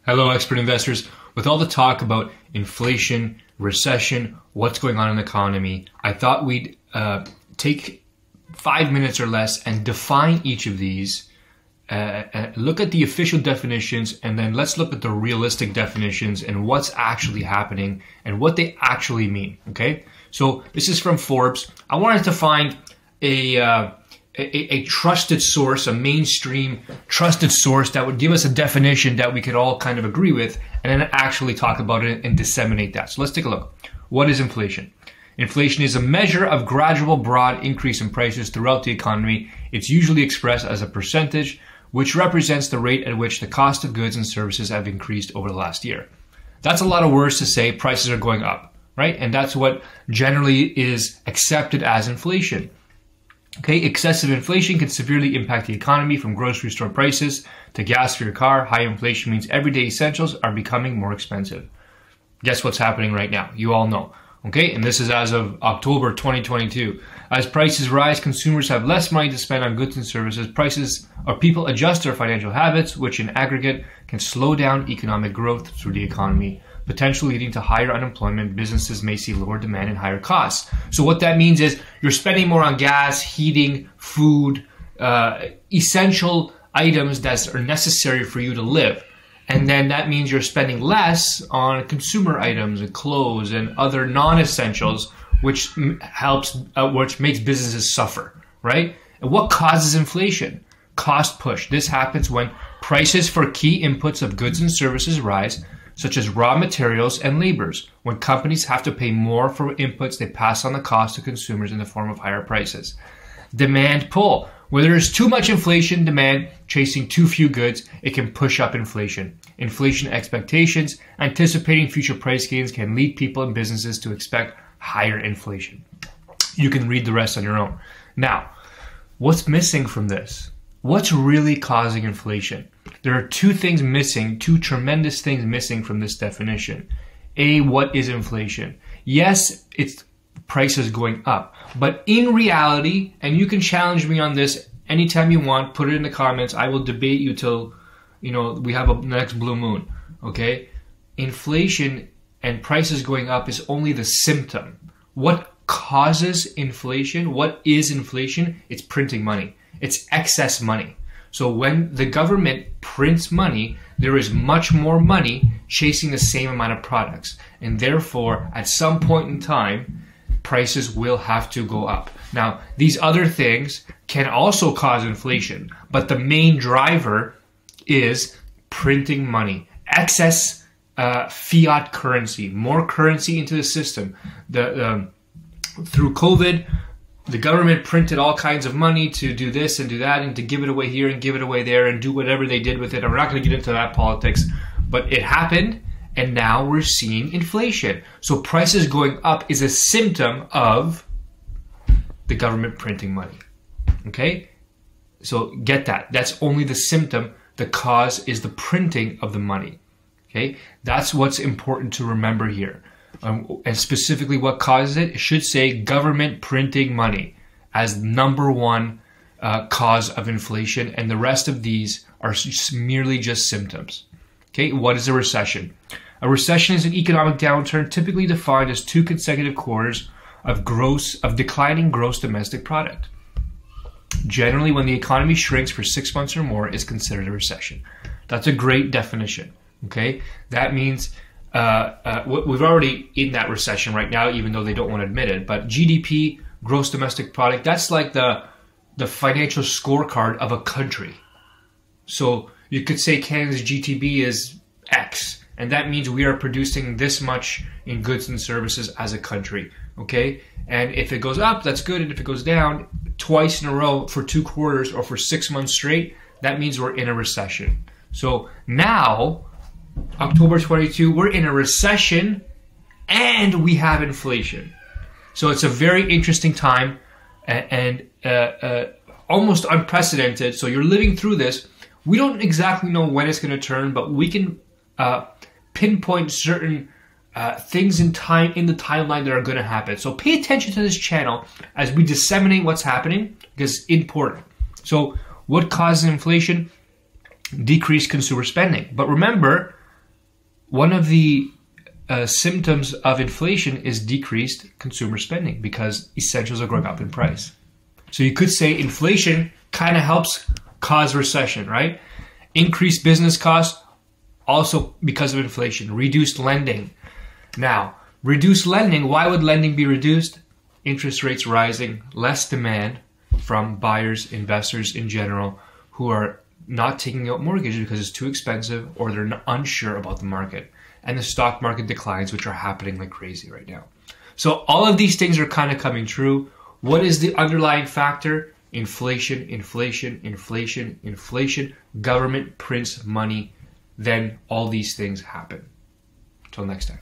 Hello, expert investors. With all the talk about inflation, recession, what's going on in the economy, I thought we'd take 5 minutes or less and define each of these, look at the official definitions, and then let's look at the realistic definitions and what's actually happening and what they actually mean, okay? So this is from Forbes. I wanted to find a trusted source, a mainstream trusted source that would give us a definition that we could all kind of agree with, and then actually talk about it and disseminate that. So let's take a look. What is inflation? Inflation is a measure of gradual broad increase in prices throughout the economy. It's usually expressed as a percentage, which represents the rate at which the cost of goods and services have increased over the last year. That's a lot of words to say prices are going up, right? And that's what generally is accepted as inflation. Okay, excessive inflation can severely impact the economy, from grocery store prices to gas for your car. High inflation means everyday essentials are becoming more expensive. Guess what's happening right now? You all know. Okay, and this is as of October 2022. As prices rise, consumers have less money to spend on goods and services. People adjust their financial habits, which in aggregate can slow down economic growth through the economy, potentially leading to higher unemployment. Businesses may see lower demand and higher costs. So what that means is you're spending more on gas, heating, food, essential items that are necessary for you to live. And then that means you're spending less on consumer items and clothes and other non-essentials, which makes businesses suffer, right? And what causes inflation? Cost push. This happens when prices for key inputs of goods and services rise, such as raw materials and labors. When companies have to pay more for inputs, they pass on the cost to consumers in the form of higher prices. Demand pull. Where there is too much inflation demand chasing too few goods, it can push up inflation. Inflation expectations. Anticipating future price gains can lead people and businesses to expect higher inflation. You can read the rest on your own. Now, what's missing from this? What's really causing inflation? There are two things missing, two tremendous things missing from this definition. A, what is inflation? Yes, it's prices going up, but in reality, and you can challenge me on this anytime you want, put it in the comments, I will debate you till, we have a next blue moon, okay? Inflation and prices going up is only the symptom. What causes inflation? What is inflation? It's printing money. It's excess money. So when the government prints money, there is much more money chasing the same amount of products. And therefore, at some point in time, prices will have to go up. Now, these other things can also cause inflation, but the main driver is printing money. Excess fiat currency, more currency into the system. Through COVID, the government printed all kinds of money to do this and do that and to give it away here and give it away there and do whatever they did with it. I'm not going to get into that politics, but it happened, and now we're seeing inflation. So prices going up is a symptom of the government printing money. Okay? So get that. That's only the symptom. The cause is the printing of the money. Okay? That's what's important to remember here. And specifically what causes it, it should say government printing money as number one cause of inflation, and the rest of these are merely just symptoms. Okay, what is a recession? A recession is an economic downturn typically defined as 2 consecutive quarters of declining gross domestic product. Generally, when the economy shrinks for 6 months or more, is considered a recession. That's a great definition. Okay, that means we're already in that recession right now, even though they don't want to admit it. But GDP, gross domestic product, that's like the financial scorecard of a country. So you could say Canada's GDP is X, and that means we are producing this much in goods and services as a country. Okay, and if it goes up, that's good, and if it goes down twice in a row for 2 quarters or for 6 months straight, that means we're in a recession. So now, October 22, we're in a recession and we have inflation. So it's a very interesting time and almost unprecedented. So you're living through this. We don't exactly know when it's going to turn, but we can pinpoint certain things in the timeline that are going to happen. So pay attention to this channel as we disseminate what's happening, because it's important. So what causes inflation? Decreased consumer spending. But remember, one of the symptoms of inflation is decreased consumer spending because essentials are going up in price. So you could say inflation kind of helps cause recession, right? Increased business costs also because of inflation. Reduced lending. Now, reduced lending, why would lending be reduced? Interest rates rising, less demand from buyers, investors in general, who are not taking out mortgages because it's too expensive or they're unsure about the market. And the stock market declines, which are happening like crazy right now. So all of these things are kind of coming true. What is the underlying factor? Inflation, inflation, inflation, inflation. Government prints money. Then all these things happen. Until next time.